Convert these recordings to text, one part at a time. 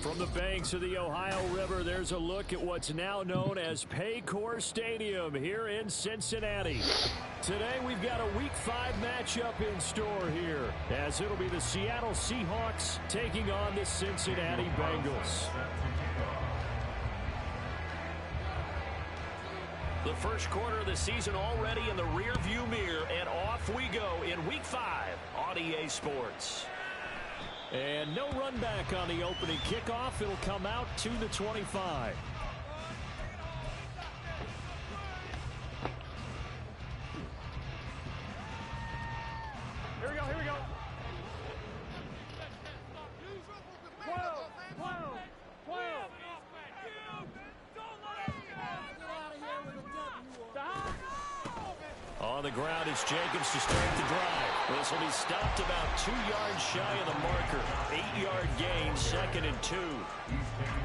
From the banks of the Ohio River, there's a look at what's now known as Paycor Stadium here in Cincinnati. Today, we've got a Week 5 matchup in store here, as it'll be the Seattle Seahawks taking on the Cincinnati Bengals. The first quarter of the season already in the rearview mirror, and off we go in Week 5 on EA Sports. And no run back on the opening kickoff. It'll come out to the 25. Here we go, here we go. 12, 12, 12. On the ground is Jacobs to start the drive. This will be stopped about 2 yards shy of the marker. 8-yard gain, 2nd and 2.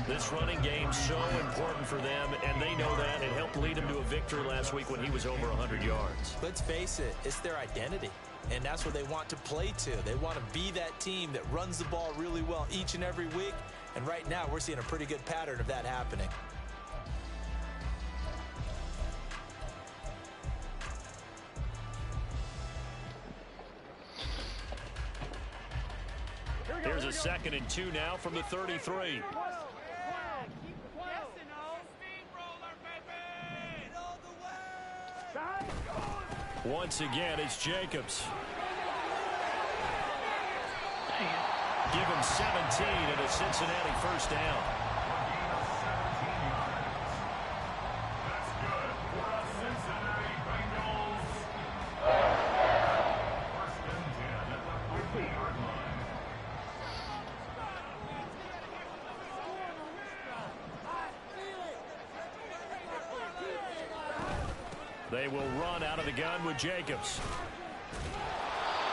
This running game so important for them, and they know that. It helped lead them to a victory last week when he was over 100 yards. Let's face it, it's their identity, and that's what they want to play to. They want to be that team that runs the ball really well each and every week, and right now we're seeing a pretty good pattern of that happening. Here's a 2nd and 2 now from the 33. Once again, it's Jacobs. Give him 17 and a Cincinnati first down. They will run out of the gun with Jacobs.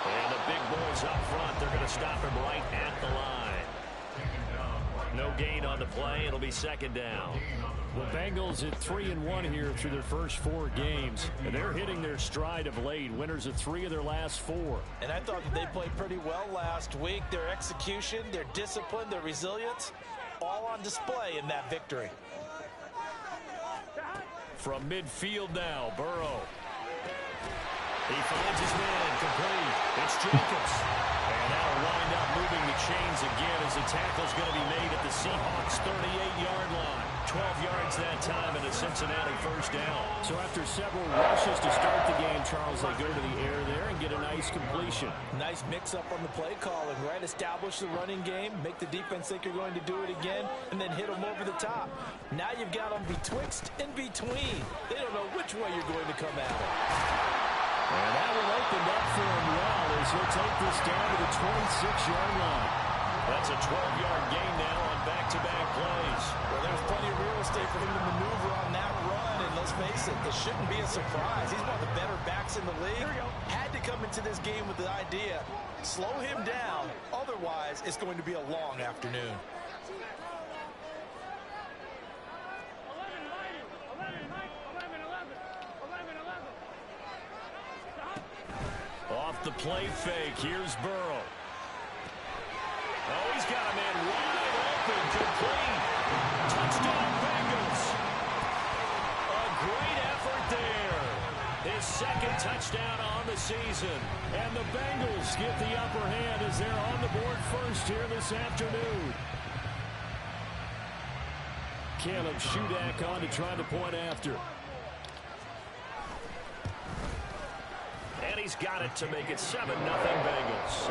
And the big boys up front, they're going to stop him right at the line. No gain on the play. It'll be 2nd down. The Bengals at 3-1 here through their first 4 games. And they're hitting their stride of late. Winners of 3 of their last 4. And I thought that they played pretty well last week. Their execution, their discipline, their resilience, all on display in that victory. From midfield now, Burrow. He finds his man, complete. It's Jacobs. And that'll wind up moving the chains again as the tackle's going to be made at the Seahawks' 38-yard line. 12 yards that time and a Cincinnati first down. So after several rushes to start the game, Charles, they go to the air there and get a nice completion. Nice mix-up on the play calling, right? Establish the running game, make the defense think you're going to do it again, and then hit them over the top. Now you've got them betwixt and between. They don't know which way you're going to come at it. And that will open up for him well as he'll take this down to the 26-yard line. That's a 12-yard gain now on back-to-back plays. Well, there's plenty of real estate for him to maneuver on that run, and let's face it, this shouldn't be a surprise. He's one of the better backs in the league. Had to come into this game with the idea, slow him down, otherwise it's going to be a long afternoon. Off the play fake, here's Burrow. Oh, he's got a man wide open, complete. Touchdown, Bengals. A great effort there. His 2nd touchdown on the season. And the Bengals get the upper hand as they're on the board first here this afternoon. Caleb Shudak on to try the point after. And he's got it to make it 7-0 Bengals.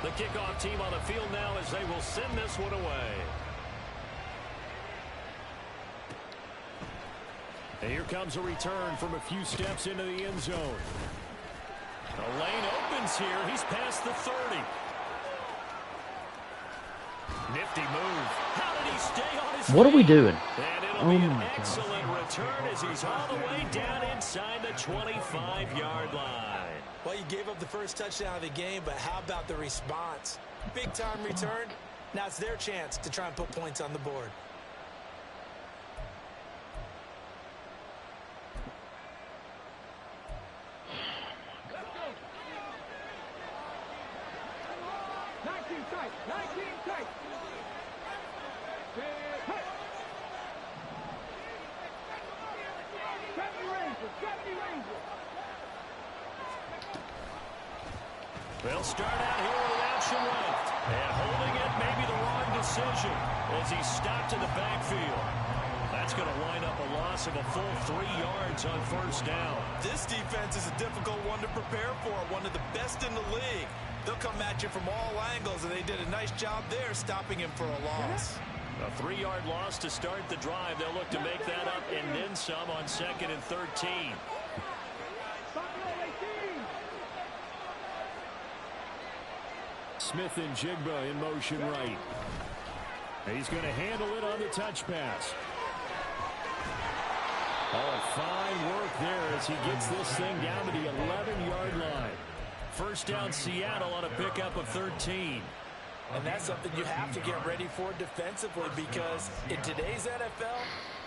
The kickoff team on the field now as they will send this one away. And here comes a return from a few steps into the end zone. The lane opens here. He's past the 30. Nifty move. How did he stay on his feet? What are we doing? And it'll be an excellent return as he's all the way down inside the 25-yard line. Well, you gave up the first touchdown of the game, but how about the response? Big-time return. Now it's their chance to try and put points on the board. They'll start out here with an option left. And holding it may be the wrong decision as he stopped in the backfield. That's going to wind up a loss of a full 3 yards on first down. This defense is a difficult one to prepare for, one of the best in the league. They'll come at you from all angles, and they did a nice job there stopping him for a loss. A 3-yard loss to start the drive. They'll look to make that up and then some on 2nd and 13. Smith and Jigba in motion right. He's going to handle it on the touch pass. Oh, fine work there as he gets this thing down to the 11-yard line. First down Seattle on a pickup of 13. And that's something you have to get ready for defensively because in today's NFL,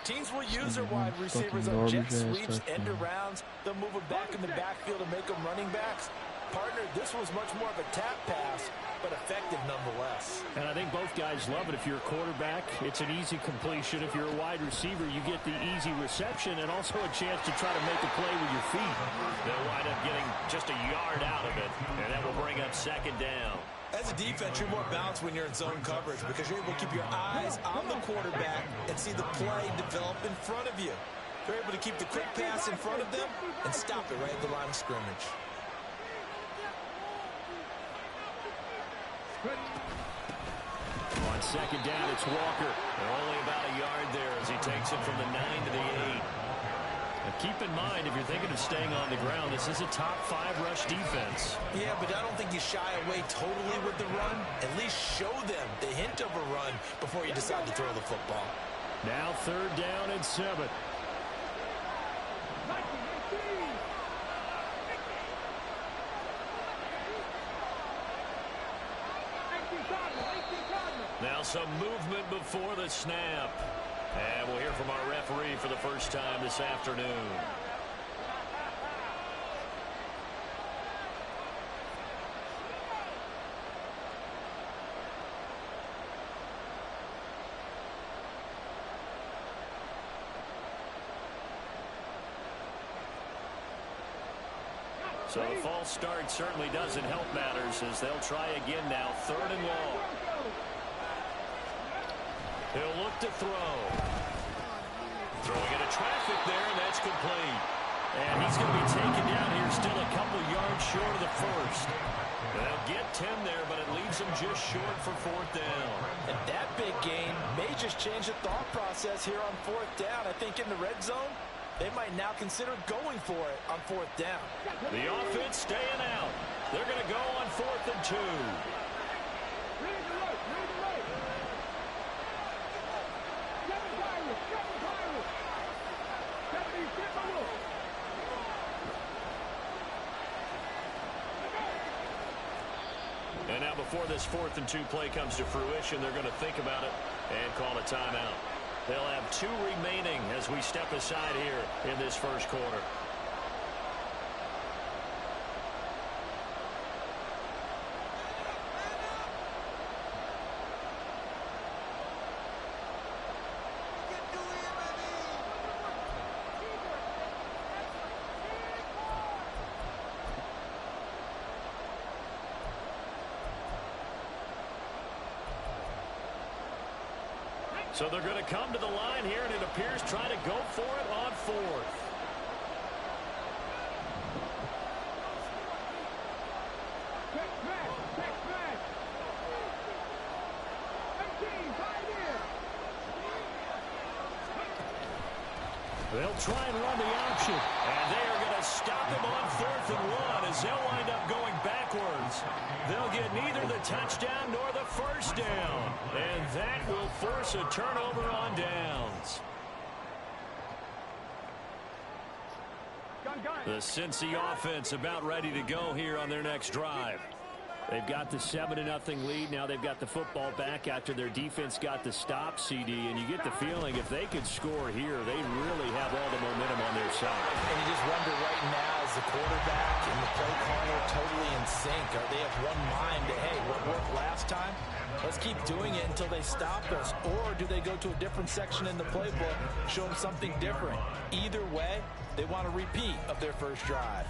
teams will use their wide receivers on jet sweeps, end arounds. They'll move them back in the backfield and make them running backs. Partner, this was much more of a tap pass, but effective nonetheless. And I think both guys love it. If you're a quarterback, it's an easy completion. If you're a wide receiver, you get the easy reception and also a chance to try to make a play with your feet. They'll wind up getting just a yard out of it, and that will bring up 2nd down. As a defense, you're more balanced when you're in zone coverage because you're able to keep your eyes on the quarterback and see the play develop in front of you. You're able to keep the quick pass in front of them and stop it right at the line of scrimmage. On 2nd down, it's Walker. They're only about a yard there as he takes it from the 9 to the 8. Now keep in mind, if you're thinking of staying on the ground, this is a top 5 rush defense. Yeah, but I don't think you shy away totally with the run. At least show them the hint of a run before you decide to throw the football. Now 3rd down and 7. Now some movement before the snap. And we'll hear from our referee for the first time this afternoon. So the false start certainly doesn't help matters as they'll try again now. 3rd and long. He'll look to throw. Throwing into traffic there, and that's complete. And he's going to be taken down here still a couple yards short of the first. They'll get 10 there, but it leaves them just short for 4th down. And that big gain may just change the thought process here on 4th down. I think in the red zone, they might now consider going for it on 4th down. The offense staying out. They're going to go on 4th and 2. And now before this 4th and 2 play comes to fruition, they're going to think about it and call a timeout. They'll have 2 remaining as we step aside here in this first quarter. So they're going to come to the line here, and it appears trying to go for it on 4th. They'll try and run the option, and they are going to stop him on 4th and 1 as they'll wind up going backwards. They'll get neither the touchdown nor the first down, and that will force a turnover on downs. The Cincy offense about ready to go here on their next drive. They've got the 7-0 lead. Now they've got the football back after their defense got the stop, CD. And you get the feeling if they could score here, they really have all the momentum on their side. And you just wonder right now, is the quarterback and the play caller totally in sync? Are they of one mind that, hey, what worked last time? Let's keep doing it until they stop us. Or do they go to a different section in the playbook, show them something different? Either way, they want a repeat of their first drive.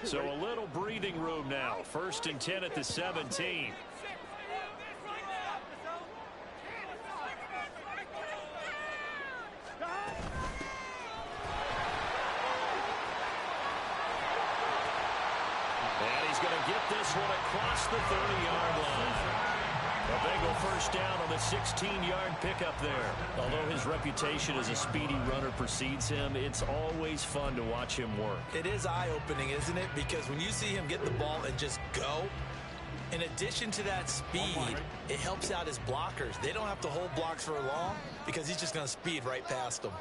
So a little breathing room now. 1st and 10 at the 17. And he's going to get this one across the 30-yard line. A Bengal first down on the 16-yard pickup there. Although his reputation as a speedy runner precedes him, it's always fun to watch him work. It is eye-opening, isn't it? Because when you see him get the ball and just go, in addition to that speed, it helps out his blockers. They don't have to hold blocks for long because he's just going to speed right past them.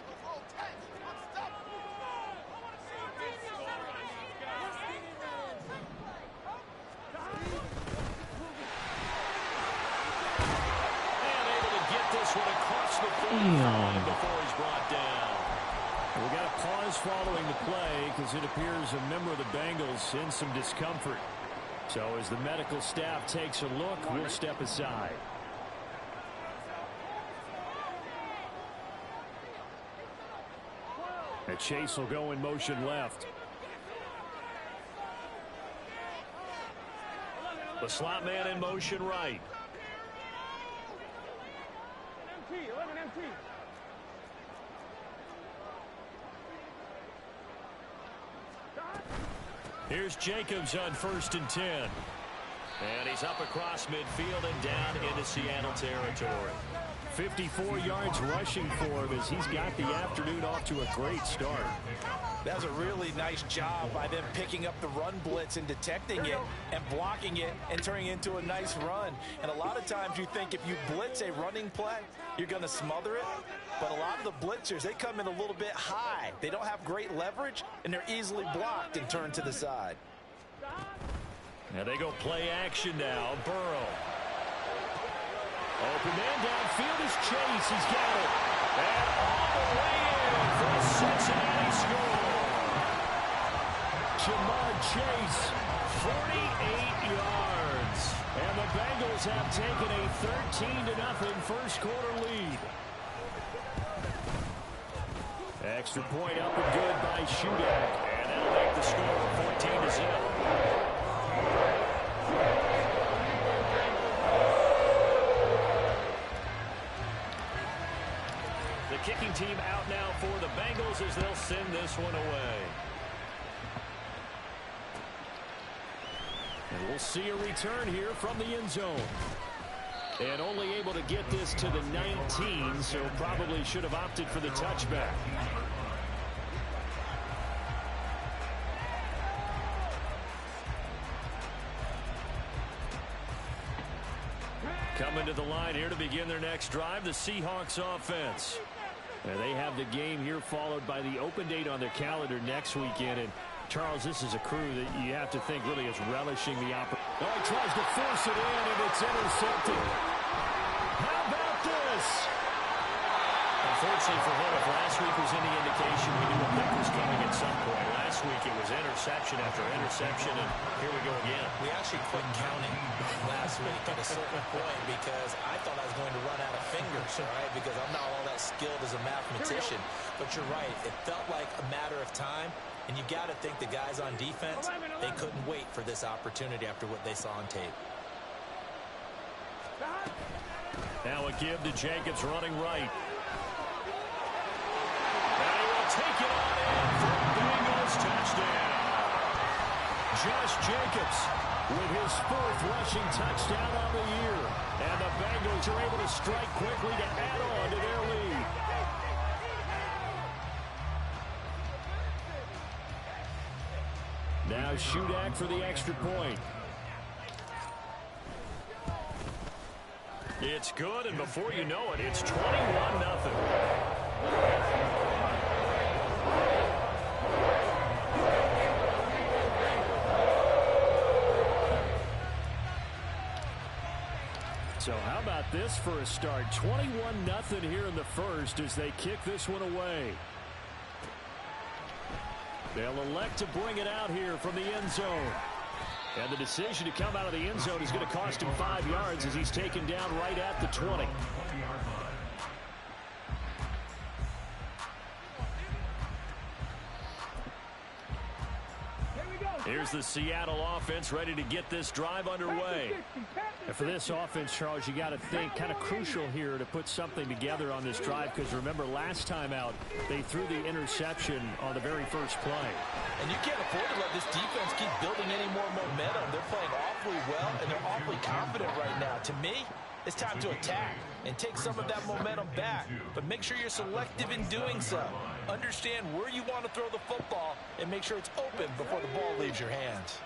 Before he's brought down. We got a pause following the play because it appears a member of the Bengals in some discomfort. So as the medical staff takes a look, we'll step aside. And Chase will go in motion left. The slot man in motion right. Here's Jacobs on 1st and 10. And he's up across midfield and down into Seattle territory. 54 yards rushing for him as he's got the afternoon off to a great start. That's a really nice job by them picking up the run blitz and detecting it and blocking it and turning it into a nice run. And a lot of times you think if you blitz a running play, you're going to smother it. But a lot of the blitzers, they come in a little bit high. They don't have great leverage, and they're easily blocked and turned to the side. Now they go play action now. Burrow. Open man downfield is Chase. He's got it. And all the way in for a Cincinnati score. Jamar Chase, 48 yards. And the Bengals have taken a 13-0 first quarter lead. Extra point up and good by Shudak. And that'll make the score 14-0. The kicking team out now for the Bengals as they'll send this one away. And we'll see a return here from the end zone. And only able to get this to the 19, so probably should have opted for the touchback. Coming to the line here to begin their next drive, the Seahawks offense. And they have the game here followed by the open date on their calendar next weekend. And Charles, this is a crew that you have to think really is relishing the opportunity. Oh, he tries to force it in, and it's intercepted. How about this? Unfortunately for him, if last week was any indication, we knew a pick was coming at some point. Last week it was interception after interception, and here we go again. We actually quit counting last week at a certain point because I thought I was going to run out of fingers, all right, because I'm not all that skilled as a mathematician. But you're right, it felt like a matter of time, and you got to think the guys on defense, they couldn't wait for this opportunity after what they saw on tape. Now a give to Jacobs running right. And he will take it on in for a Bengals touchdown. Josh Jacobs with his 4th rushing touchdown on the year. And the Bengals are able to strike quickly to add on to their lead. Now Shudak for the extra point. It's good, and before you know it, it's 21-0. So how about this for a start? 21-0 here in the first as they kick this one away. They'll elect to bring it out here from the end zone. And the decision to come out of the end zone is going to cost him 5 yards as he's taken down right at the 20. Here's the Seattle offense ready to get this drive underway. And for this offense, Charles, you got to think kind of crucial here to put something together on this drive, because remember last time out they threw the interception on the very first play. And you can't afford to let this defense keep building any more momentum. They're playing awfully well, and they're awfully confident right now. To me, it's time to attack and take some of that momentum back. But make sure you're selective in doing so. Understand where you want to throw the football and make sure it's open before the ball leaves your hands.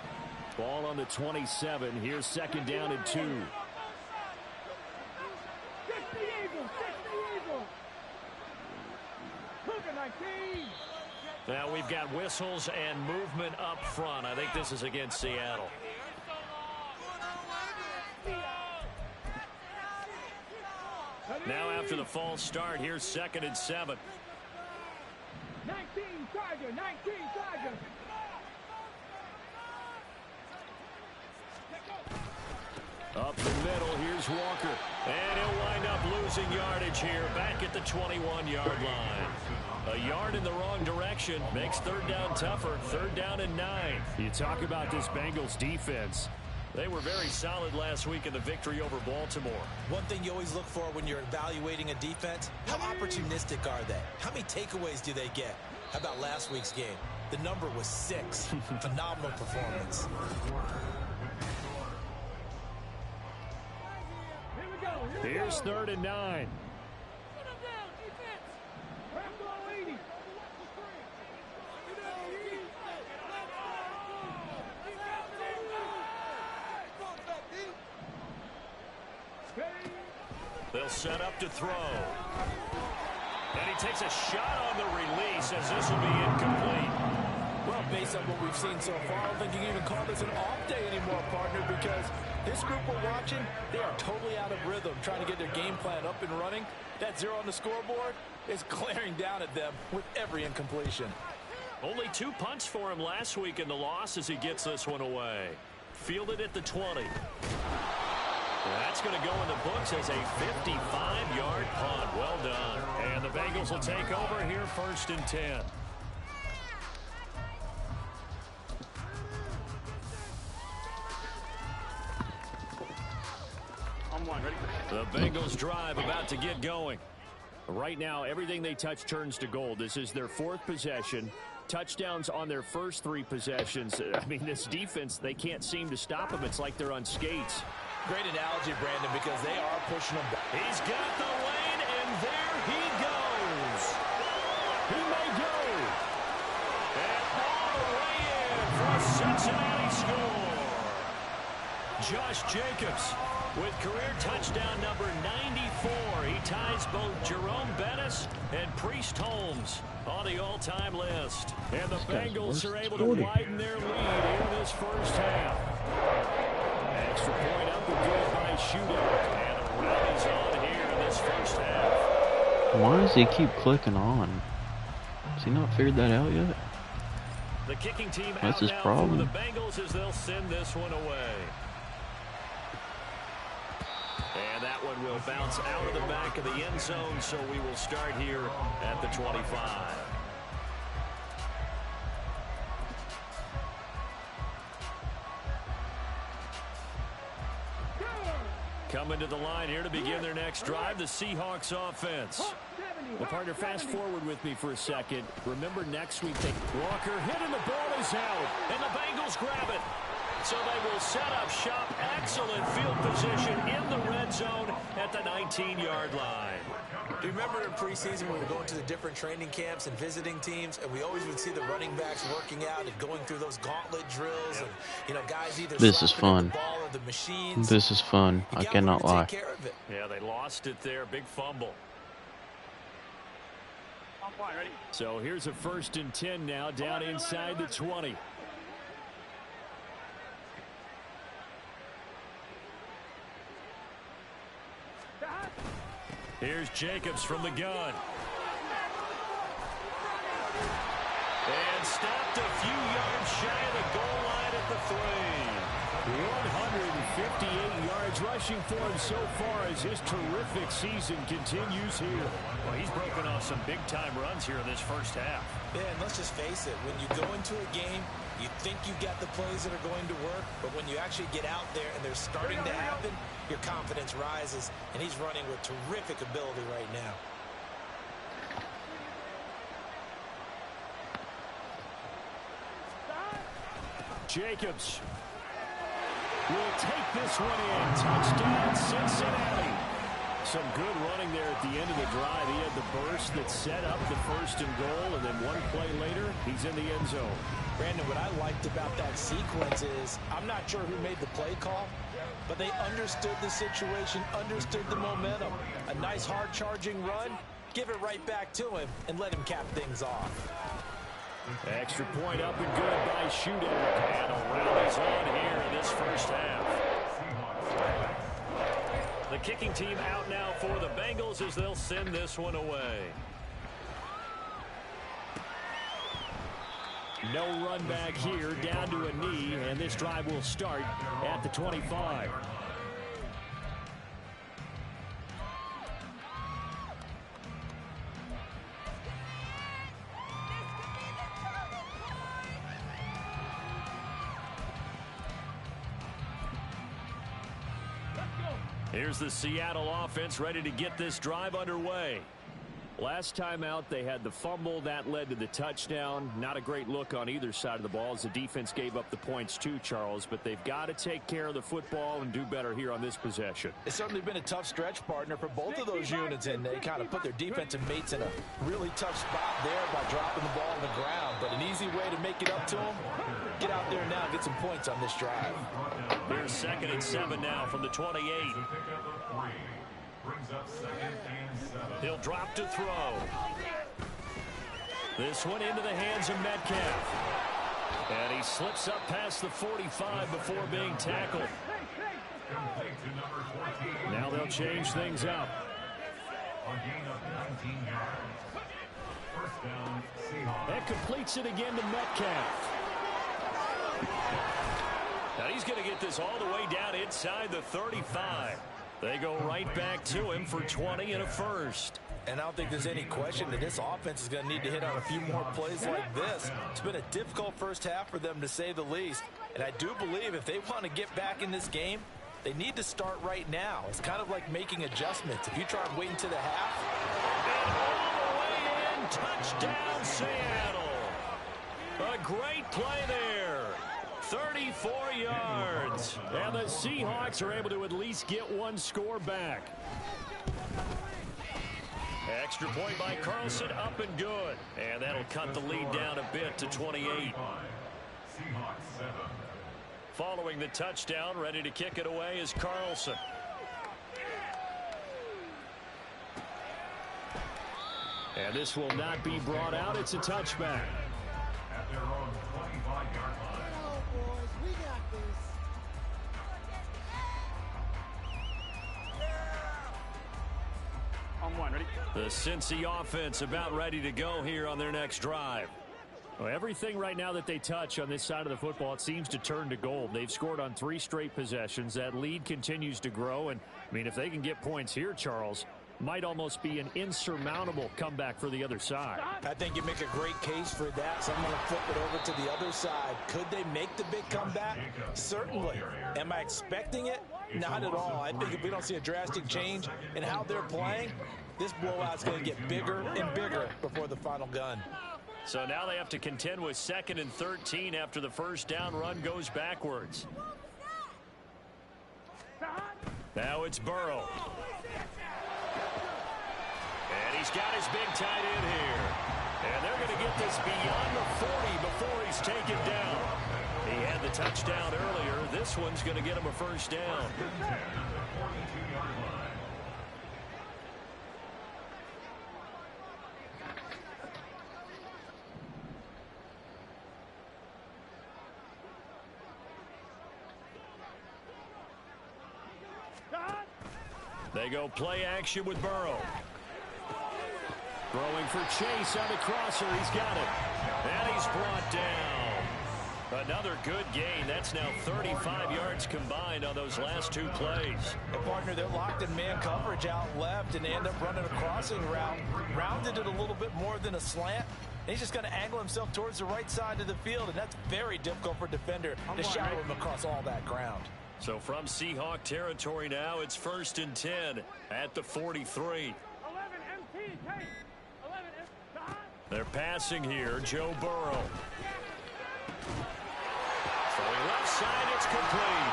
Ball on the 27. Here's second down and 2. Now we've got whistles and movement up front. I think this is against Seattle. Now after the false start, here's second and 7. 19 Tiger, 19 Tiger. Up the middle, here's Walker. And he'll wind up losing yardage here, back at the 21-yard line. A yard in the wrong direction makes third down tougher. Third down and 9. You talk about this Bengals defense. They were very solid last week in the victory over Baltimore. One thing you always look for when you're evaluating a defense, how opportunistic are they? How many takeaways do they get? How about last week's game? The number was 6. Phenomenal performance. Here's third and 9. They'll set up to throw. And he takes a shot on the release as this will be incomplete. Well, based on what we've seen so far, I don't think you can even call this an off day anymore, partner, because this group we're watching, they are totally out of rhythm, trying to get their game plan up and running. That 0 on the scoreboard is glaring down at them with every incompletion. Only 2 punts for him last week in the loss as he gets this one away. Fielded at the 20. That's going to go in the books as a 55-yard punt. Well done. And the Bengals will take over here, first and 10. The Bengals drive about to get going. Right now, everything they touch turns to gold. This is their 4th possession. Touchdowns on their first 3 possessions. I mean, this defense, they can't seem to stop them. It's like they're on skates. Great analogy, Brandon, because they are pushing them back. He's got the lane, and there he goes. He may go. And all the way in for a Cincinnati score. Josh Jacobs with career touchdown number 94. He ties both Jerome Bettis and Priest Holmes on the all-time list. And the Bengals are able to widen their lead in this first half. Extra point up and good by shootout. And the rally's on here in this first half. Why does he keep clicking on? Has he not figured that out yet? The kicking team That's out his now problem. for the Bengals as they'll send this one away. And that one will bounce out of the back of the end zone, so we will start here at the 25. Coming to the line here to begin their next drive, the Seahawks offense. Well, partner, fast forward with me for a second. Remember next week, Walker hit and the ball is out, and the Bengals grab it. So they will set up shop. Excellent field position in the red zone at the 19-yard line. Do you remember in preseason when we were going to the different training camps and visiting teams, and we always would see the running backs working out and going through those gauntlet drills, and guys either This is fun. the ball or the machines. This is fun. I cannot lie. Take care of it. Yeah, they lost it there. Big fumble. Ready? So here's a first and 10 now down inside the 20. Here's Jacobs from the gun. And stopped a few yards shy of the goal line at the 3. 158 yards rushing for him so far as his terrific season continues here. Well, he's broken off some big-time runs here in this first half. Yeah, and let's just face it. When you go into a game, you think you've got the plays that are going to work, but when you actually get out there and they're starting to happen, your confidence rises, and he's running with terrific ability right now. Jacobs will take this one in. Touchdown, Cincinnati. Some good running there at the end of the drive. He had the burst that set up the first and goal, and then one play later, he's in the end zone. Brandon, what I liked about that sequence is I'm not sure who made the play call, but they understood the situation, understood the momentum. A nice hard-charging run, give it right back to him, and let him cap things off. Extra point up and good by Shooter. And a rally's on here in this first half. The kicking team out now for the Bengals as they'll send this one away. No run back here, down to a knee, and this drive will start at the 25. Here's the Seattle offense ready to get this drive underway. Last time out, they had the fumble. That led to the touchdown. Not a great look on either side of the ball as the defense gave up the points too, Charles. But they've got to take care of the football and do better here on this possession. It's certainly been a tough stretch, partner, for both of those units, and they kind of put their defensive mates in a really tough spot there by dropping the ball on the ground. But an easy way to make it up to them, get out there now and get some points on this drive. Here's 2nd and 7 now from the 28. He'll drop to throw. This one into the hands of Metcalf. And he slips up past the 45 before being tackled. Now they'll change things up. That completes it again to Metcalf. Now he's going to get this all the way down inside the 35. They go right back to him for 20 and a first. And I don't think there's any question that this offense is going to need to hit on a few more plays like this. It's been a difficult first half for them, to say the least. And I do believe if they want to get back in this game, they need to start right now. It's kind of like making adjustments. If you try and wait until the half. And all the way in, touchdown Seattle. A great play there. 34 yards. And the Seahawks are able to at least get one score back. Extra point by Carlson, up and good. And that'll cut the lead down a bit to 28. Following the touchdown, ready to kick it away is Carlson. And this will not be brought out. It's a touchback. At their own 25-yard line. Boys, we got this. On one, ready? The Cincy offense about ready to go here on their next drive. Well, everything right now that they touch on this side of the football, it seems to turn to gold. They've scored on 3 straight possessions. That lead continues to grow. And, I mean, if they can get points here, Charles, might almost be an insurmountable comeback for the other side. I think you make a great case for that, so I'm going to flip it over to the other side. Could they make the big comeback? Certainly. Am I expecting it? Not at all. I think if we don't see a drastic change in how they're playing, this blowout's going to get bigger and bigger before the final gun. So now they have to contend with 2nd and 13 after the first down run goes backwards. Now it's Burrow. And he's got his big tight end here. And they're going to get this beyond the 40 before he's taken down. He had the touchdown earlier. This one's going to get him a first down. They go play action with Burrow. Throwing for Chase on the crosser. He's got it. And he's brought down. Another good gain. That's now 35 yards combined on those last two plays. And partner, they're locked in man coverage out left and end up running a crossing route. Rounded it a little bit more than a slant. And he's just going to angle himself towards the right side of the field, and that's very difficult for a defender to shadow him across all that ground. So from Seahawk territory now, it's 1st and 10 at the 43. 11 MT, take. 11 MT. They're passing here. Joe Burrow. Throwing left side, it's complete.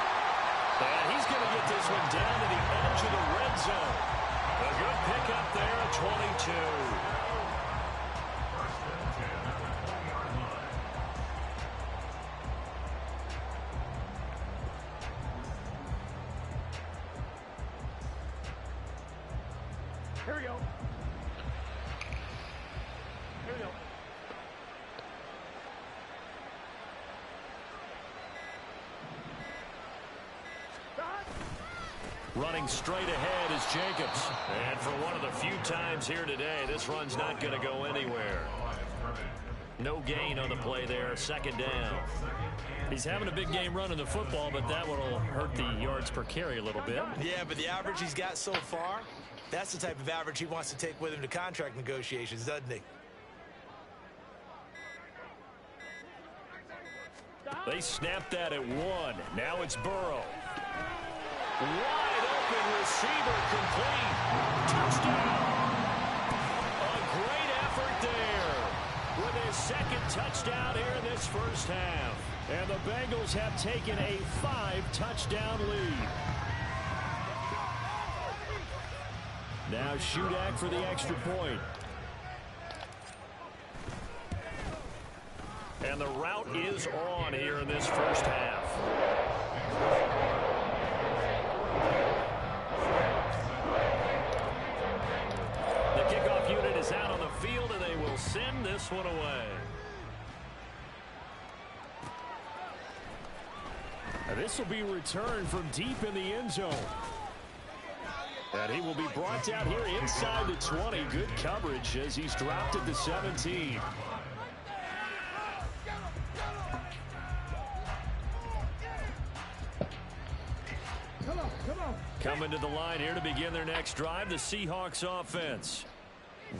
And he's going to get this one down to the edge of the red zone. A good pickup there at 22. Here we go. Here we go. Running straight ahead is Jacobs. And for one of the few times here today, this run's not going to go anywhere. No gain on the play there, 2nd down. He's having a big game running the football, but that one will hurt the yards per carry a little bit. Yeah, but the average he's got so far, that's the type of average he wants to take with him to contract negotiations, doesn't he? They snapped that at 1. Now it's Burrow. Wide open receiver complete. Touchdown. A great effort there with his 2nd touchdown here in this first half. And the Bengals have taken a 5-touchdown lead. Now Shudak for the extra point. And the route is on here in this first half. The kickoff unit is out on the field, and they will send this one away. And this will be returned from deep in the end zone. And he will be brought down here inside the 20. Good coverage as he's dropped at the 17. Come on. Coming to the line here to begin their next drive, the Seahawks offense.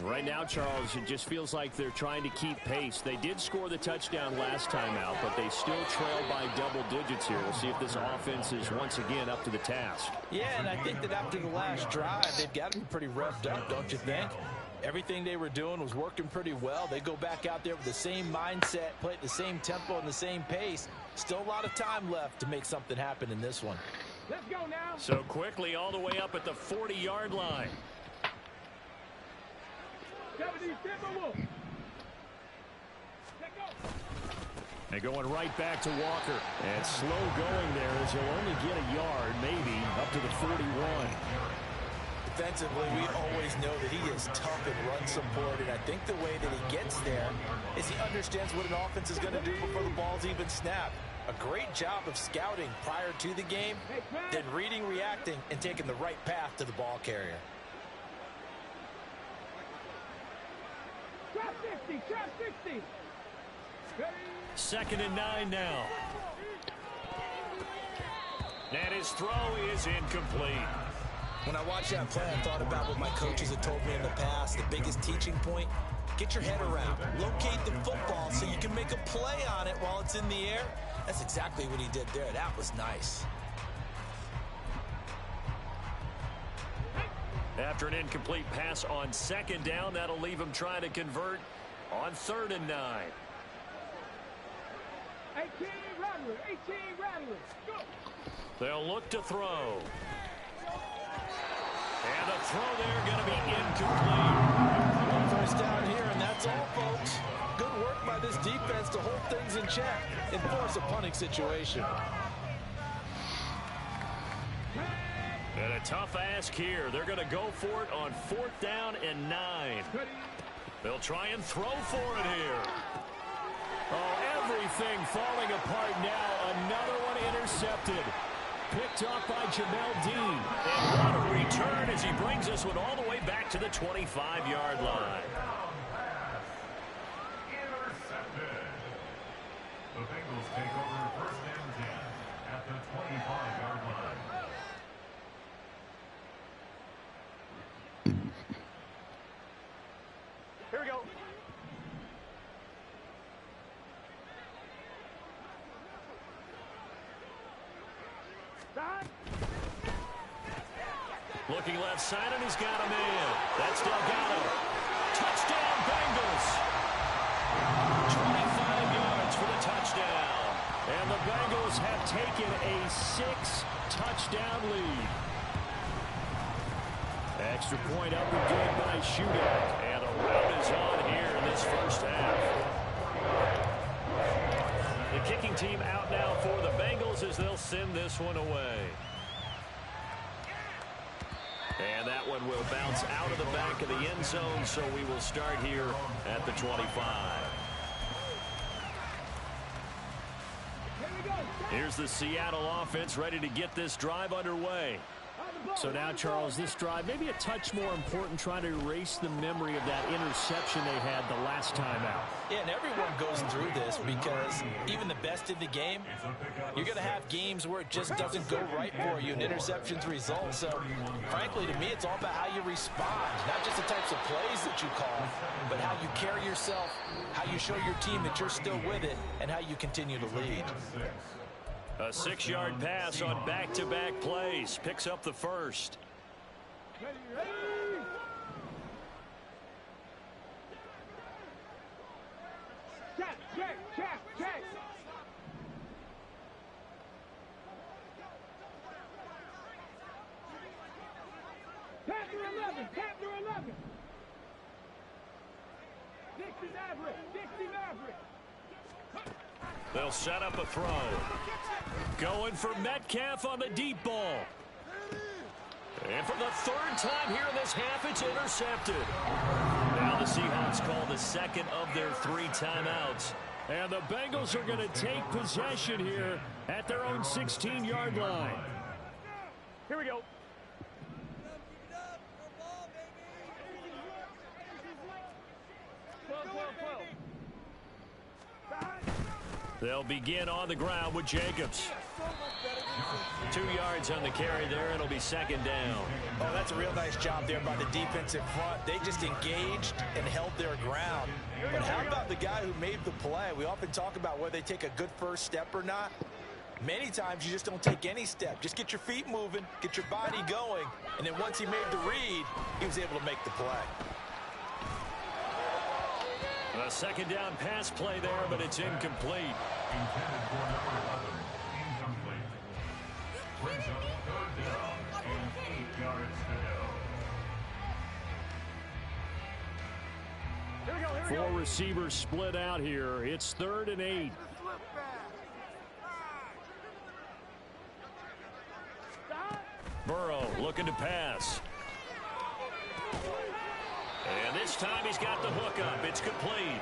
Right now, Charles, it just feels like they're trying to keep pace. They did score the touchdown last time out, but they still trail by double digits here. We'll see if this offense is once again up to the task. Yeah, and I think that after the last drive, they've got to be pretty revved up, don't you think? Everything they were doing was working pretty well. They go back out there with the same mindset, play at the same tempo and the same pace. Still a lot of time left to make something happen in this one. Let's go now. So quickly all the way up at the 40-yard line. 70, They're going right back to Walker. And slow going there as he'll only get a yard, maybe, up to the 41. Defensively, we always know that he is tough in run support, and I think the way that he gets there is he understands what an offense is going to do before the ball's even snapped. A great job of scouting prior to the game, then reading, reacting, and taking the right path to the ball carrier. Trap 60, trap 60. Ready? 2nd and 9 now. And his throw is incomplete. When I watched that play, I thought about what my coaches had told me in the past. The biggest teaching point, get your head around. Locate the football so you can make a play on it while it's in the air. That's exactly what he did there. That was nice. After an incomplete pass on 2nd down, that'll leave him trying to convert on 3rd and 9. 18 Rattler, 18 Rattler. Go. They'll look to throw. And the throw there going to be incomplete. First down here, and that's all, folks. Good work by this defense to hold things in check and force a punting situation. And a tough ask here. They're going to go for it on 4th down and 9. They'll try and throw for it here. Oh, everything falling apart now. Another one intercepted. Picked off by Jamel Dean. And what a return as he brings this one all the way back to the 25-yard line. Intercepted. The Bengals take looking left side, and he's got a man. That's Delgado. Touchdown, Bengals. 25 yards for the touchdown. And the Bengals have taken a 6-touchdown lead. Extra point up and good by Shootout. And a rout is on here in this first half. The kicking team out now for the Bengals as they'll send this one away. And that one will bounce out of the back of the end zone, so we will start here at the 25. Here's the Seattle offense ready to get this drive underway. So now, Charles, this drive maybe a touch more important, trying to erase the memory of that interception they had the last time out. Yeah, and everyone goes through this because even the best in the game, you're going to have games where it just doesn't go right for you and interceptions result. So, frankly, to me, it's all about how you respond, not just the types of plays that you call, but how you carry yourself, how you show your team that you're still with it, and how you continue to lead. A 6-yard pass on back-to-back plays. Picks up the first. Ready. Check. Chapter 11. Dixie Maverick. They'll set up a throw. Going for Metcalf on the deep ball. And for the third time here in this half, it's intercepted. Now the Seahawks call the second of their 3 timeouts. And the Bengals are going to take possession here at their own 16-yard line. Here we go. They'll begin on the ground with Jacobs. 2 yards on the carry there. It'll be second down. Oh, that's a real nice job there by the defensive front. They just engaged and held their ground. But how about the guy who made the play? We often talk about whether they take a good first step or not. Many times you just don't take any step. Just get your feet moving, get your body going, and then once he made the read, he was able to make the play. A second down pass play there, but it's incomplete. Intended for number 11. Incomplete. Brings up 3rd down and 8 yards to go. Here we go. 4 receivers split out here. It's 3rd and 8. Burrow looking to pass. And this time he's got the hook up. It's complete.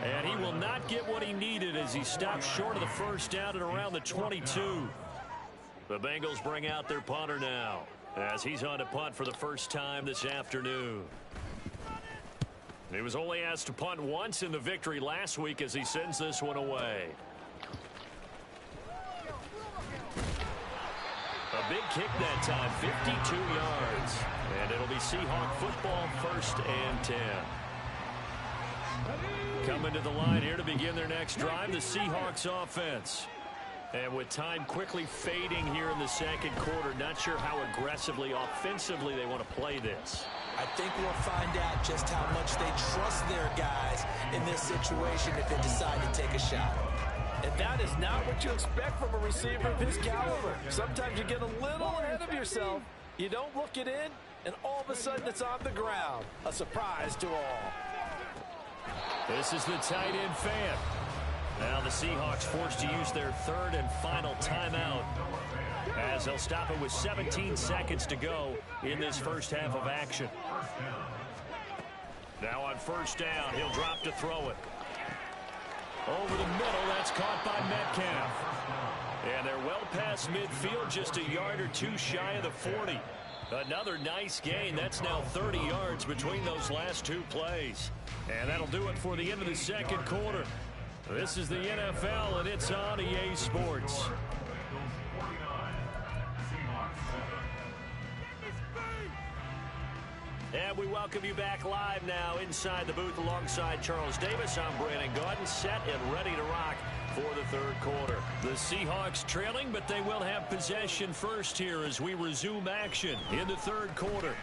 And he will not get what he needed as he stopped short of the first down at around the 22. The Bengals bring out their punter now as he's on to punt for the first time this afternoon. He was only asked to punt once in the victory last week as he sends this one away. A big kick that time, 52 yards. And it'll be Seahawk football, 1st and 10. Coming to the line here to begin their next drive, the Seahawks offense. And with time quickly fading here in the second quarter, not sure how aggressively, offensively they want to play this. I think we'll find out just how much they trust their guys in this situation if they decide to take a shot. And that is not what you expect from a receiver of his caliber. Sometimes you get a little ahead of yourself, you don't look it in, and all of a sudden it's on the ground. A surprise to all. This is the tight end fan. Now the Seahawks forced to use their 3rd and final timeout as they'll stop it with 17 seconds to go in this first half of action. Now on first down, he'll drop to throw it. Over the middle, that's caught by Metcalf. And they're well past midfield, just a yard or 2 shy of the 40. Another nice gain. That's now 30 yards between those last 2 plays. And that'll do it for the end of the second quarter. This is the NFL, and it's on EA Sports. Bengals 49, Seahawks 7. And we welcome you back live now inside the booth alongside Charles Davis. I'm Brandon Gaudin, set and ready to rock for the third quarter. The Seahawks trailing, but they will have possession first here as we resume action in the third quarter.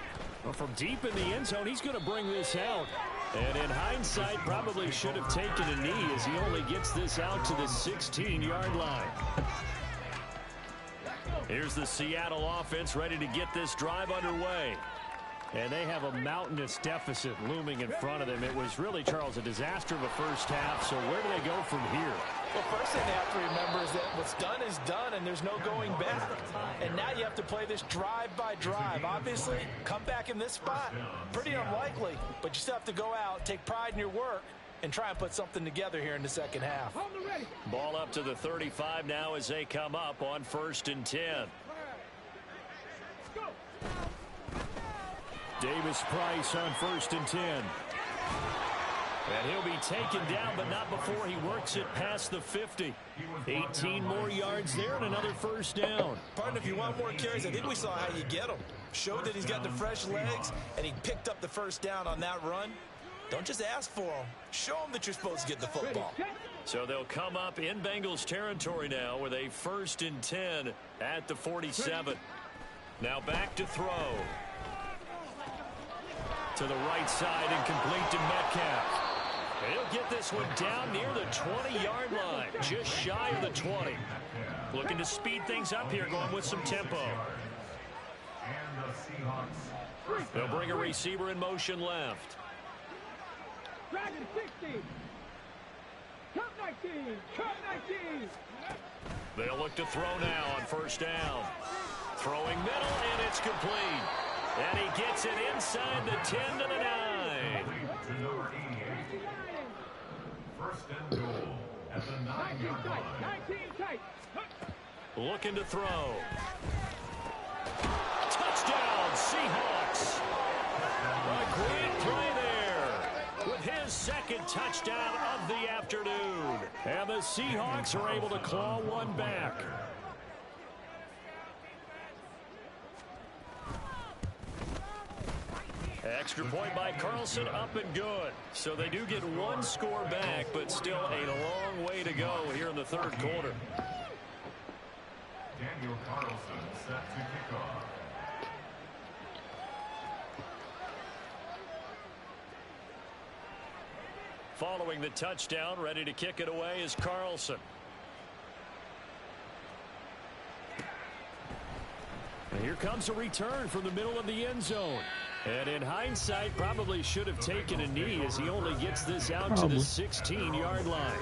Well, from deep in the end zone, he's going to bring this out. And in hindsight, probably should have taken a knee as he only gets this out to the 16-yard line. Here's the Seattle offense ready to get this drive underway. And they have a mountainous deficit looming in front of them. It was really, Charles, a disaster of a first half. So where do they go from here? Well, first thing they have to remember is that what's done is done, and there's no going back. And now you have to play this drive by drive. Obviously, come back in this spot, pretty unlikely. But you still have to go out, take pride in your work, and try and put something together here in the second half. Ball up to the 35 now as they come up on 1st and 10. Davis Price on 1st and 10. And he'll be taken down, but not before he works it past the 50. 18 more yards there and another first down. Partner, if you want more carries, I think we saw how you get them. Showed that he's got the fresh legs, and he picked up the first down on that run. Don't just ask for them. Show them that you're supposed to get the football. So they'll come up in Bengals territory now with a 1st and 10 at the 47. Now back to throw. To the right side and complete to Metcalf. He'll get this one down near the 20-yard line, just shy of the 20. Looking to speed things up here, going with some tempo. They'll bring a receiver in motion left. Dragon 60. Cut 19. Cut 19. They'll look to throw now on 1st down. Throwing middle, and it's complete. And he gets it inside the 10 to the 9. First and goal at the 9-yard line. 19 tight. Looking to throw. Touchdown, Seahawks. A great play there with his second touchdown of the afternoon. And the Seahawks are able to claw one back. Extra point by Carlson, up and good. So they do get one score back, but still a long way to go here in the third quarter. Daniel Carlson set to kick off. Following the touchdown, ready to kick it away is Carlson. And here comes a return from the middle of the end zone. And in hindsight, probably should have taken a knee as he only gets this out to the 16-yard line.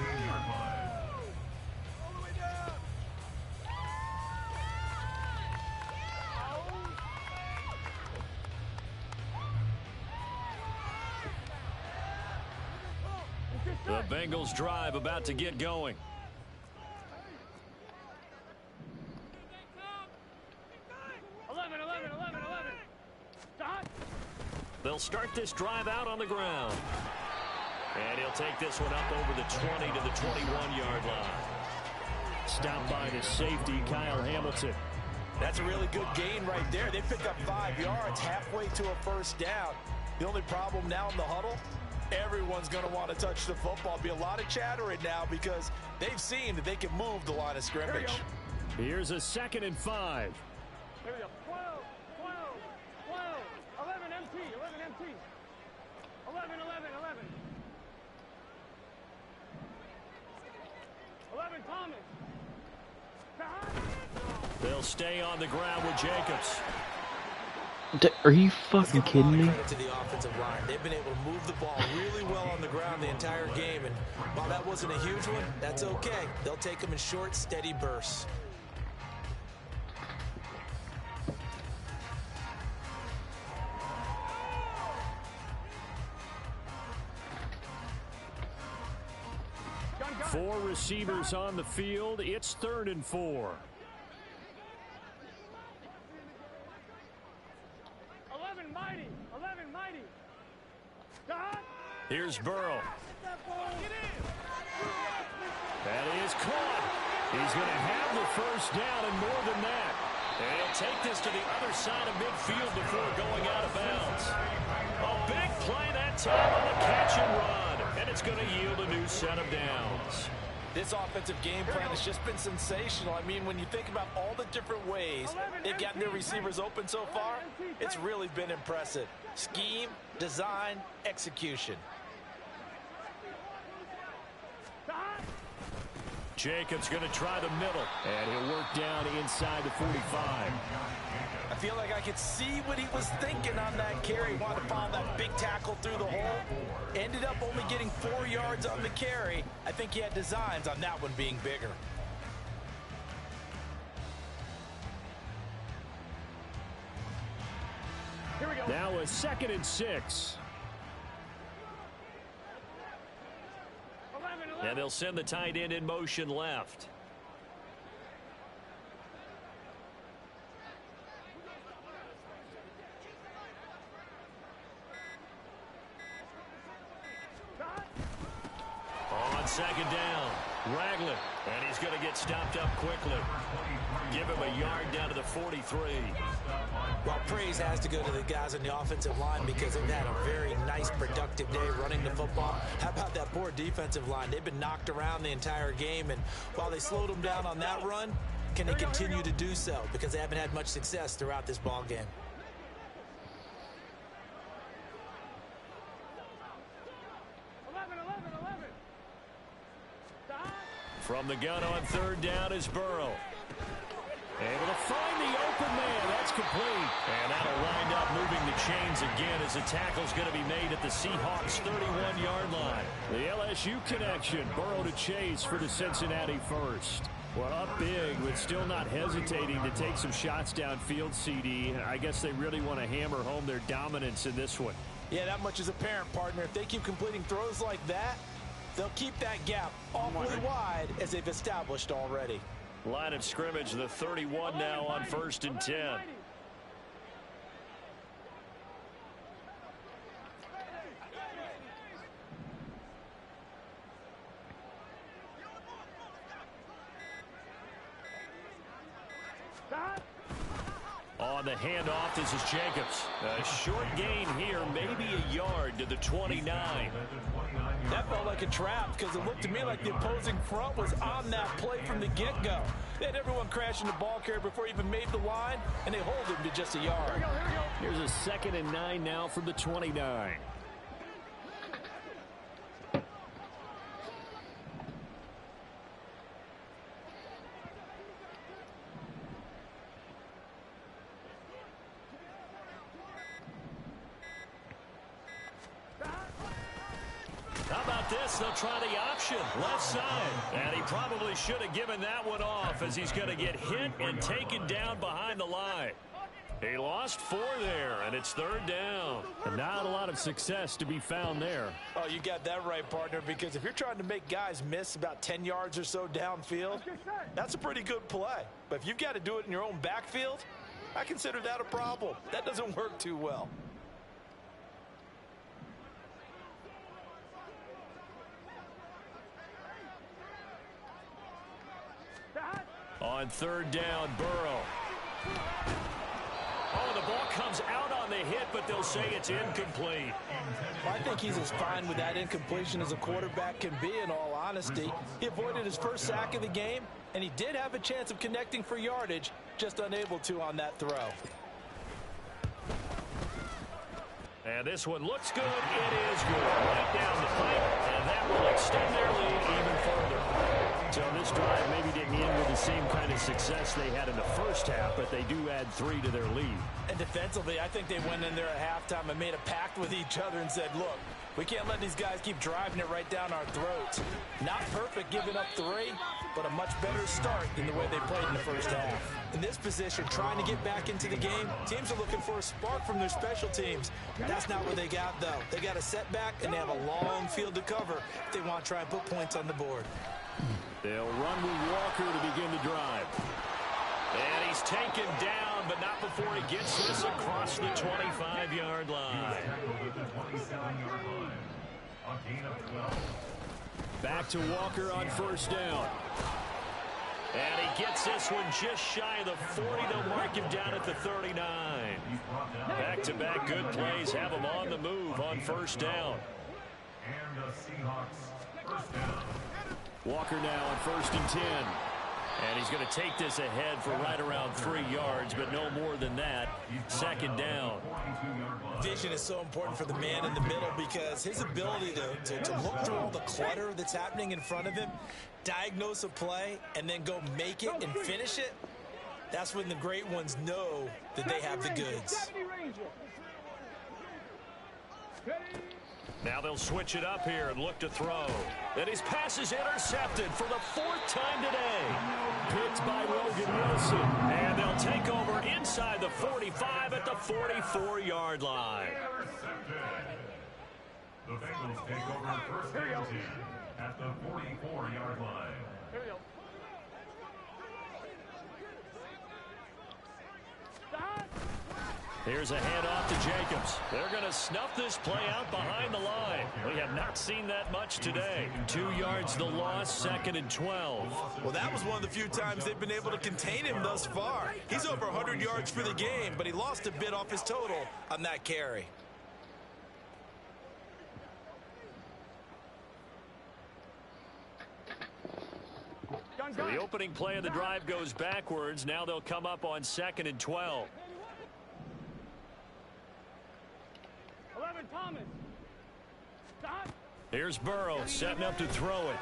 The Bengals drive about to get going. They'll start this drive out on the ground. And he'll take this one up over the 20 to the 21-yard line. Stopped by the safety, Kyle Hamilton. That's a really good gain right there. They pick up 5 yards halfway to a first down. The only problem now in the huddle, everyone's going to want to touch the football. Be a lot of chattering now because they've seen that they can move the line of scrimmage. Here's a 2nd and 5. Here we go. 12, 12, 12, 11 MT, 11 MT. 11, 11, 11. 11 Thomas. They'll stay on the ground with Jacobs. Are you fucking kidding me? To the offensive line. They've been able to move the ball really well on the ground the entire game, and while that wasn't a huge one, that's okay. They'll take them in short, steady bursts. Four receivers on the field. It's 3rd and 4. 11 mighty, 11 mighty. Here's Burrow. That is caught. He's going to have the first down and more than that. And he'll take this to the other side of midfield before going out of bounds. A big play that time on the catch and run. And it's going to yield a new set of downs. This offensive game plan has just been sensational. I mean, when you think about all the different ways they've gotten their receivers open so far, it's really been impressive. Scheme, design, execution. Jacobs going to try the middle. And he'll work down inside the 45. I feel like I could see what he was thinking on that carry. Wanted to follow that big tackle through the hole. Ended up only getting 4 yards on the carry. I think he had designs on that one being bigger. Here we go. Now a 2nd and 6. 11. And they'll send the tight end in motion left. On 2nd down, Ragland. And he's going to get stopped up quickly. Give him a yard down to the 43. Well, praise has to go to the guys on the offensive line because they've had a very nice, productive day running the football. How about that poor defensive line? They've been knocked around the entire game, and while they slowed them down on that run, can they continue to do so? Because they haven't had much success throughout this ball game. From the gun on 3rd down is Burrow. Able to find the open man. That's complete. And that'll wind up moving the chains again as the tackle's going to be made at the Seahawks' 31-yard line. The LSU connection. Burrow to Chase for the Cincinnati first. Well, up big, but still not hesitating to take some shots downfield, CD. I guess they really want to hammer home their dominance in this one. Yeah, that much is apparent, partner. If they keep completing throws like that, they'll keep that gap awfully wide as they've established already. Line of scrimmage, the 31 now on 1st and 10. On the handoff, this is Jacobs. A short gain here, maybe a yard to the 29. That felt like a trap because it looked to me like the opposing front was on that play from the get-go. They had everyone crashing the ball carrier before he even made the line, and they hold him to just a yard. Here's a 2nd and 9 now from the 29. How about this? They'll try the option. Left side. And he probably should have given that one off as he's going to get hit and taken down behind the line. He lost 4 there, and it's 3rd down. And not a lot of success to be found there. Oh, you got that right, partner, because if you're trying to make guys miss about 10 yards or so downfield, that's a pretty good play. But if you've got to do it in your own backfield, I consider that a problem. That doesn't work too well. On 3rd down, Burrow. Oh, the ball comes out on the hit, but they'll say it's incomplete. Well, I think he's as fine with that incompletion as a quarterback can be, in all honesty. He avoided his first sack of the game, and he did have a chance of connecting for yardage, just unable to on that throw. And this one looks good. It is good. Right down the pipe, and that will extend their lead even further. So this drive maybe didn't end with the same kind of success they had in the first half, but they do add 3 to their lead. And defensively, I think they went in there at halftime and made a pact with each other and said, look, we can't let these guys keep driving it right down our throats. Not perfect giving up 3, but a much better start than the way they played in the first half. In this position, trying to get back into the game, teams are looking for a spark from their special teams. That's not what they got, though. They got a setback, and they have a long field to cover if they want to try and put points on the board. They'll run with Walker to begin the drive. And he's taken down, but not before he gets this across the 25-yard line. Back to Walker on 1st down. And he gets this one just shy of the 40. They'll mark him down at the 39. Back-to-back good plays have him on the move on first down. And the Seahawks first down. Walker now on 1st and 10. And he's going to take this ahead for right around 3 yards, but no more than that. Second down. Vision is so important for the man in the middle because his ability to look through all the clutter that's happening in front of him, diagnose a play, and then go make it and finish it, that's when the great ones know that they have the goods. Now they'll switch it up here and look to throw. And his pass is intercepted for the 4th time today. Picked by Logan Wilson. And they'll take over inside the 45 at the 44-yard line. Intercepted. The Bengals take over first and 10 at the 44-yard line. Here we go. Stop. Here's a handoff to Jacobs. They're going to snuff this play out behind the line. We have not seen that much today. 2 yards the loss, 2nd and 12. Well, that was one of the few times they've been able to contain him thus far. He's over 100 yards for the game, but he lost a bit off his total on that carry. So the opening play of the drive goes backwards. Now they'll come up on 2nd and 12. 11, Thomas. Stop. Here's Burrow setting up to throw it.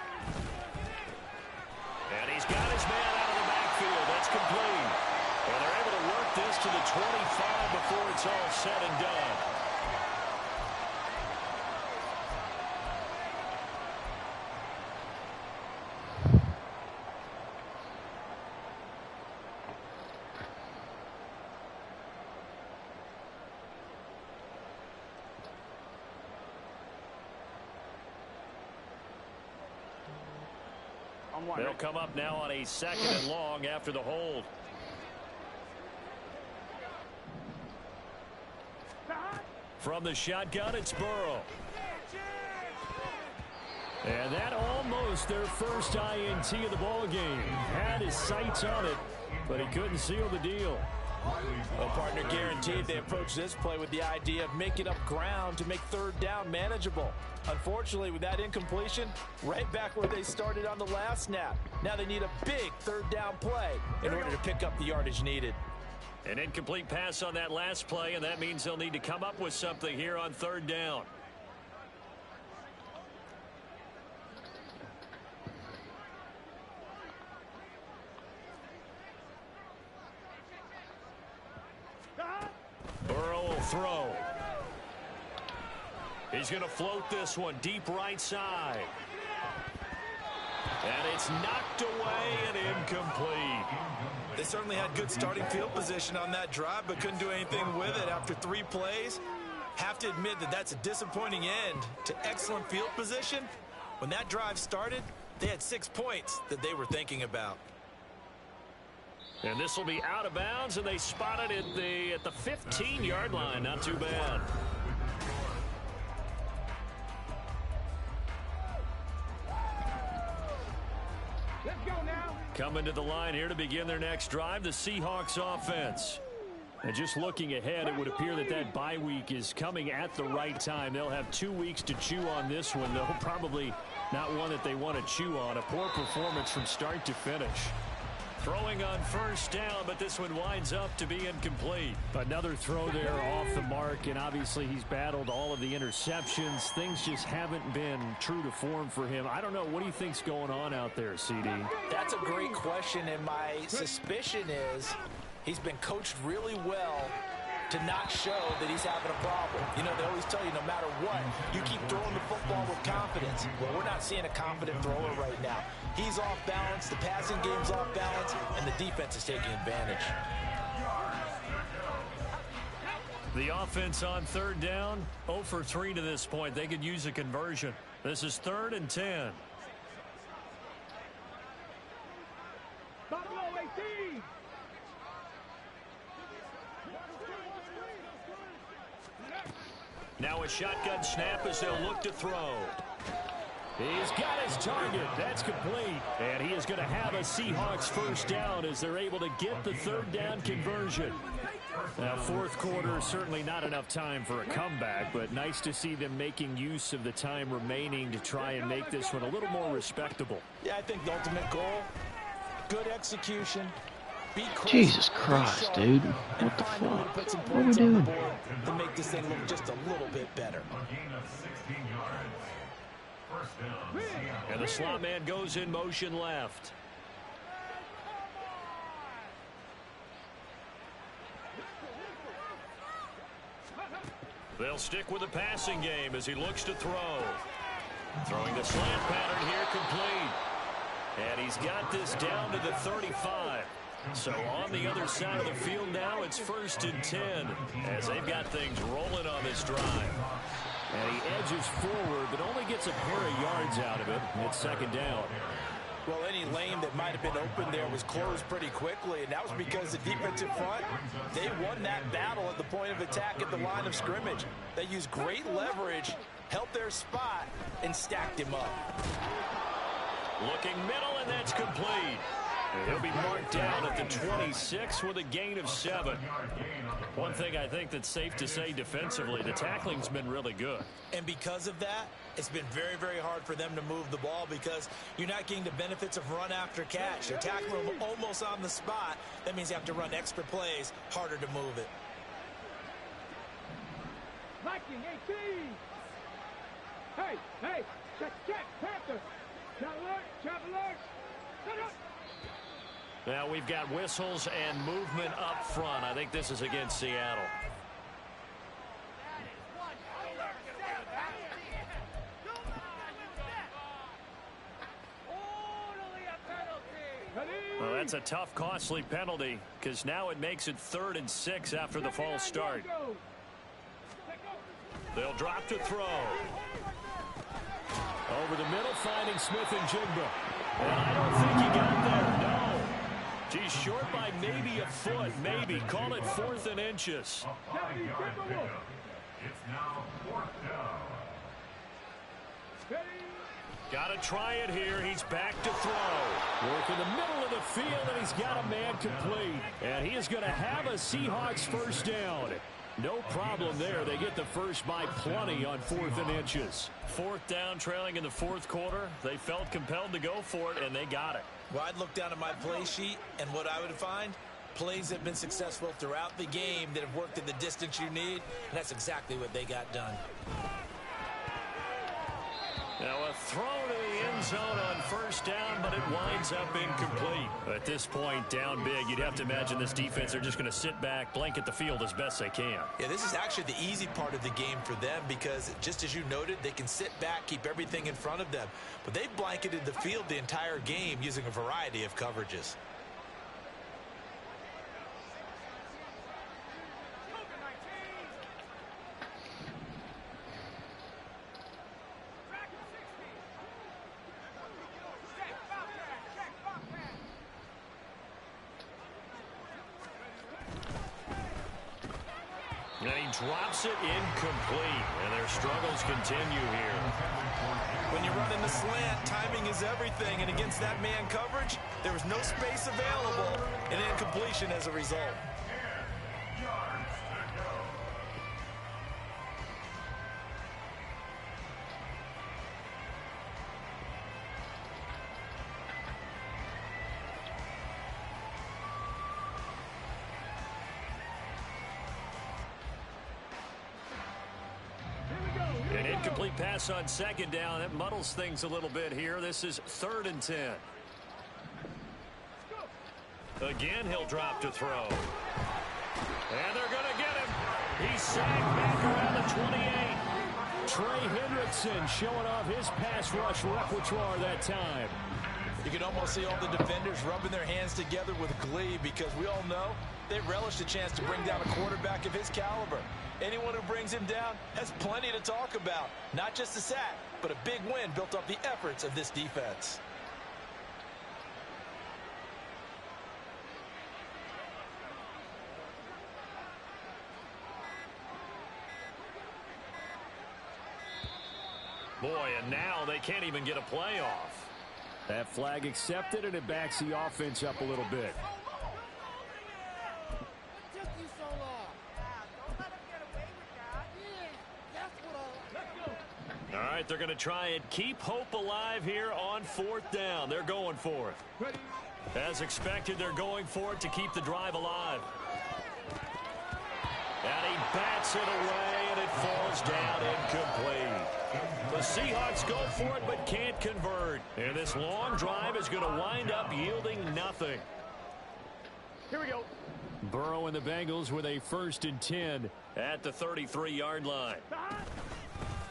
And he's got his man out of the backfield. That's complete. And they're able to work this to the 25 before it's all said and done. They'll come up now on a 2nd and long after the hold. From the shotgun, it's Burrow. And that almost their first INT of the ball game. Had his sights on it, but he couldn't seal the deal. Well, partner, guaranteed they approach this play with the idea of making up ground to make 3rd down manageable. Unfortunately, with that incompletion, right back where they started on the last snap. Now they need a big 3rd down play in order to pick up the yardage needed. An incomplete pass on that last play, and that means they'll need to come up with something here on 3rd down. Burrow will throw. He's going to float this one deep right side. And it's knocked away and incomplete. They certainly had good starting field position on that drive, but couldn't do anything with it after 3 plays. Have to admit that that's a disappointing end to excellent field position. When that drive started, they had 6 points that they were thinking about. And this will be out of bounds, and they spot it at the 15-yard line. Not too bad. Let's go now. Coming to the line here to begin their next drive, the Seahawks offense. And just looking ahead, it would appear that bye week is coming at the right time. They'll have 2 weeks to chew on this one, though probably not one that they want to chew on. A poor performance from start to finish. Throwing on first down, but this one winds up to be incomplete. Another throw there off the mark, and obviously he's battled all of the interceptions. Things just haven't been true to form for him. I don't know. What do you think's going on out there, CD? That's a great question, and my suspicion is he's been coached really well to not show that he's having a problem. You know, they always tell you no matter what, you keep throwing the football with confidence. Well, we're not seeing a confident thrower right now. He's off balance, the passing game's off balance, and the defense is taking advantage. The offense on 3rd down, 0 for 3 to this point. They could use a conversion. This is 3rd and 10. Buffalo 18. Now a shotgun snap as they'll look to throw. He's got his target. That's complete. And he is going to have a Seahawks first down as they're able to get the third down conversion. Now, fourth quarter, certainly not enough time for a comeback, but nice to see them making use of the time remaining to try and make this one a little more respectable. Yeah, I think the ultimate goal, good execution. Jesus Christ, dude. What the fuck? What are we doing? To make this thing look just a little bit better. A gain of 16 yards. First down, Seattle. And the slot man goes in motion left. They'll stick with the passing game as he looks to throw. Throwing the slant pattern here complete. And he's got this down to the 35. So on the other side of the field now, it's 1st and 10 as they've got things rolling on this drive. And he edges forward, but only gets a pair of yards out of it. It's 2nd down. Well, any lane that might have been open there was closed pretty quickly, and that was because the defensive front, they won that battle at the point of attack at the line of scrimmage. They used great leverage, helped their spot, and stacked him up. Looking middle, and that's complete. He'll be marked down at the 26 with a gain of 7. One thing I think that's safe to say defensively, the tackling's been really good. And because of that, it's been very, very hard for them to move the ball because you're not getting the benefits of run after catch. They're tackling them almost on the spot. That means you have to run extra plays, harder to move it. Viking 18. Hey, check, Panther. Chop alert. Set up. Now we've got whistles and movement up front. I think this is against Seattle. Well, that's a tough, costly penalty because now it makes it 3rd and 6 after the false start. They'll drop to throw. Over the middle, finding Smith and Jigba. And I don't think he got there, no. He's short by maybe a foot, maybe. Call it 4th and inches. A 5-yard pickup. It's now 4th down. Got to try it here. He's back to throw. Work in the middle of the field, and he's got a man complete. And he is going to have a Seahawks first down. No problem there. They get the first by plenty on 4th and inches. 4th down, trailing in the 4th quarter. They felt compelled to go for it, and they got it. Well, I'd look down at my play sheet, and what I would find, plays that have been successful throughout the game that have worked in the distance you need, and that's exactly what they got done. Now a throw to the end zone on 1st down, but it winds up incomplete. At this point, down big, you'd have to imagine this defense are just going to sit back, blanket the field as best they can. Yeah, this is actually the easy part of the game for them because, just as you noted, they can sit back, keep everything in front of them. But they've blanketed the field the entire game using a variety of coverages. And he drops it incomplete, and their struggles continue here. When you run in the slant, timing is everything, and against that man coverage, there was no space available, and incompletion as a result. 10 yards to go. An incomplete pass on 2nd down. That muddles things a little bit here. This is 3rd and 10. Again, he'll drop to throw. And they're going to get him. He's sacked back around the 28. Trey Hendrickson showing off his pass rush repertoire that time. You can almost see all the defenders rubbing their hands together with glee because we all know they relish the chance to bring down a quarterback of his caliber. Anyone who brings him down has plenty to talk about. Not just a sack, but a big win built off the efforts of this defense. Boy, and now they can't even get a play off. That flag accepted, and it backs the offense up a little bit. All right, they're going to try and keep hope alive here on 4th down. They're going for it. As expected, they're going for it to keep the drive alive. And he bats it away, and it falls down incomplete. The Seahawks go for it but can't convert. And this long drive is going to wind up yielding nothing. Here we go. Burrow and the Bengals with a 1st and 10 at the 33-yard line.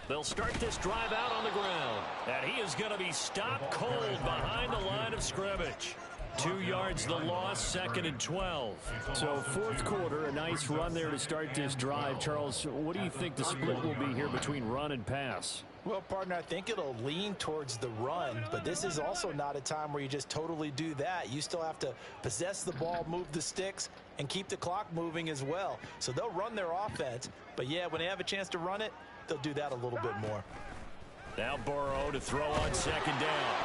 They'll start this drive out on the ground. And he is going to be stopped cold behind the line of scrimmage. 2 yards the loss, 2nd and 12. So 4th quarter, a nice run there to start this drive. Charles, what do you think the split will be here between run and pass? Well, partner, I think it'll lean towards the run, but this is also not a time where you just totally do that. You still have to possess the ball, move the sticks, and keep the clock moving as well. So they'll run their offense, but yeah, when they have a chance to run it, they'll do that a little bit more. Now Burrow to throw on 2nd down.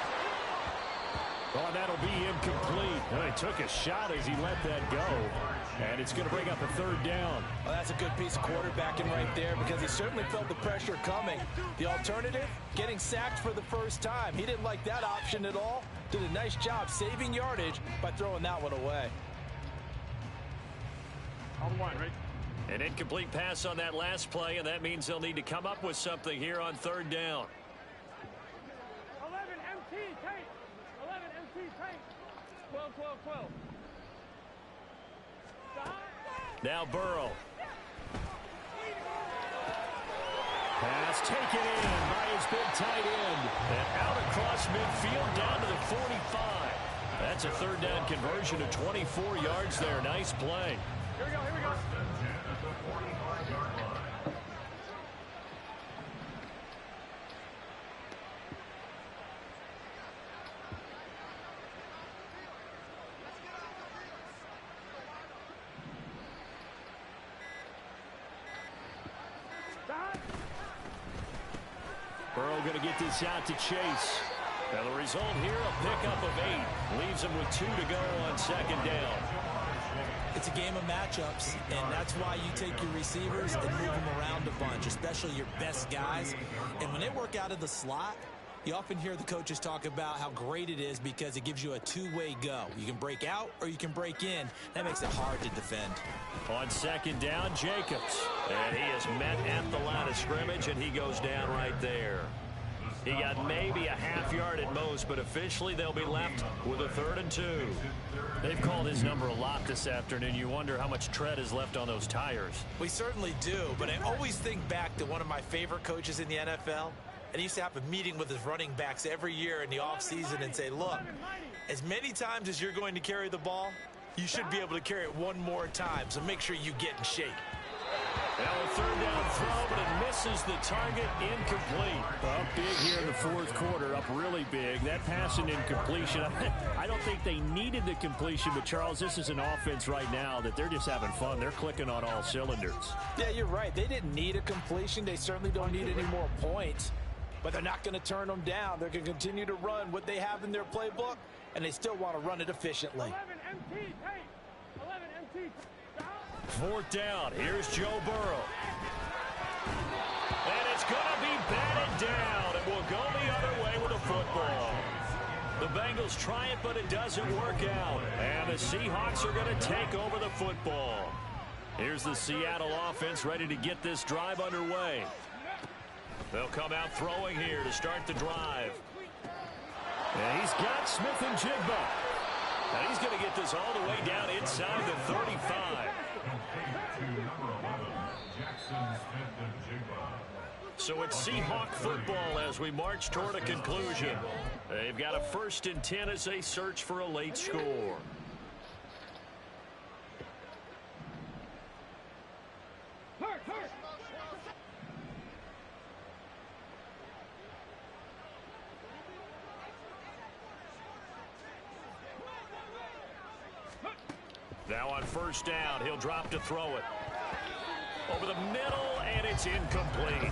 Oh, that'll be incomplete. He took a shot as he let that go. And it's going to bring up a 3rd down. Well, that's a good piece of quarterbacking right there because he certainly felt the pressure coming. The alternative, getting sacked for the first time. He didn't like that option at all. Did a nice job saving yardage by throwing that one away. On the line, right? An incomplete pass on that last play, and that means they'll need to come up with something here on 3rd down. 11 MT tank. 11 MT tank. 12, 12, 12. Now Burrow. Pass taken in by his big tight end. And out across midfield down to the 45. That's a 3rd down conversion of 24 yards there. Nice play. Here we go, here we go. Burrow going to get this out to Chase. Now the result here, a pickup of 8. Leaves him with 2 to go on 2nd down. It's a game of matchups, and that's why you take your receivers and move them around a bunch, especially your best guys. And when they work out of the slot, you often hear the coaches talk about how great it is because it gives you a two-way go. You can break out or you can break in. That makes it hard to defend. On 2nd down, Jacobs. And he is met at the line of scrimmage, and he goes down right there. He got maybe a half yard at most, but officially they'll be left with a 3rd and 2. They've called his number a lot this afternoon. You wonder how much tread is left on those tires. We certainly do, but I always think back to one of my favorite coaches in the NFL. And he used to have a meeting with his running backs every year in the offseason and say, look, as many times as you're going to carry the ball, you should be able to carry it one more time, so make sure you get in shape. Now a 3rd down throw, but it misses the target, incomplete. Up big here in the 4th quarter, up really big. That pass and incompletion, I don't think they needed the completion, but Charles, this is an offense right now that they're just having fun. They're clicking on all cylinders. Yeah, you're right. They didn't need a completion. They certainly don't need any more points, but they're not going to turn them down. They're going to continue to run what they have in their playbook, and they still want to run it efficiently. 11 MT tank. 11 MT. 4th down. Here's Joe Burrow. And it's going to be batted down. It will go the other way with a football. The Bengals try it, but it doesn't work out. And the Seahawks are going to take over the football. Here's the Seattle offense ready to get this drive underway. They'll come out throwing here to start the drive. And he's got Smith and Jigba. And he's going to get this all the way down inside the 35. So it's Seahawk football as we march toward a conclusion. They've got a 1st and 10 as they search for a late score. Now on 1st down, he'll drop to throw it. Over the middle, and it's incomplete.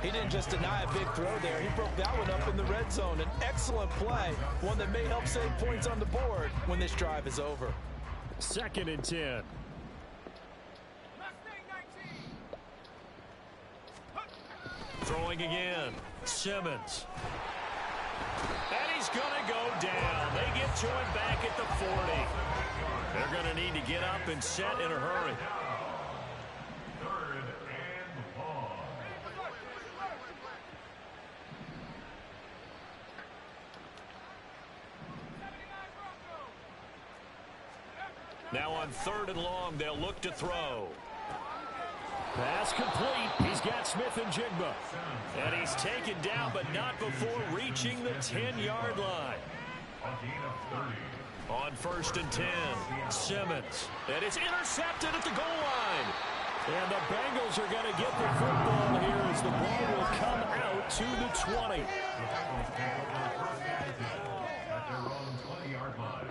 He didn't just deny a big throw there. He broke that one up in the red zone. An excellent play, one that may help save points on the board when this drive is over. 2nd and 10. Throwing again. Simmons. And he's going to go down. They get to him back at the 40. They're going to need to get up and set in a hurry. 3rd and long. Now on 3rd and long, they'll look to throw. Pass complete. He's got Smith and Jigba. And he's taken down, but not before reaching the 10-yard line. A gain of 30. On 1st and 10, Simmons. And it's intercepted at the goal line. And the Bengals are going to get the football here as the ball will come out to the 20. The Bengals take over 1st and 10 at their own 20-yard line.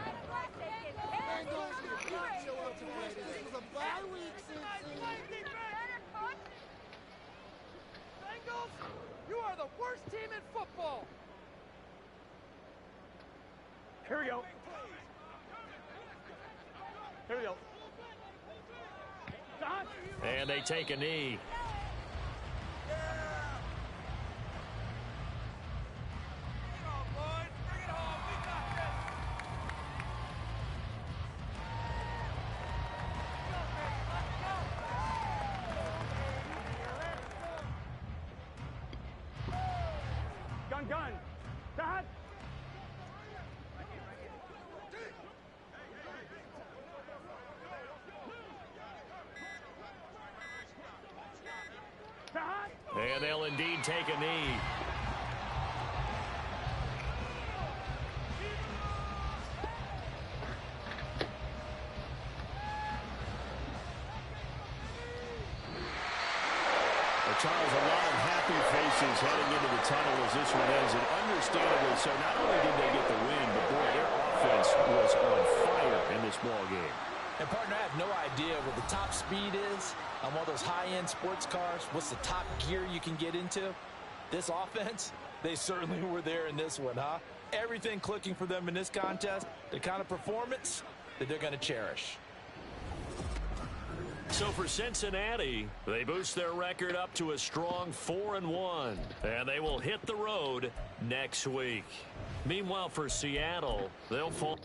Bengals, you are the worst team in football. Here we go. Here we go. Don. And they take a knee. Gun. Dad. And they'll indeed take a knee. Charles, a lot of happy faces heading into the tunnel as this one ends, and understandably so. Not only did they get the win, but boy, their offense was on fire in this ball game. And, partner, I have no idea what the top speed is on one of those high-end sports cars. What's the top gear you can get into? This offense, they certainly were there in this one, huh? Everything clicking for them in this contest, the kind of performance that they're going to cherish. So for Cincinnati, they boost their record up to a strong 4-1, and they will hit the road next week. Meanwhile, for Seattle, they'll fall.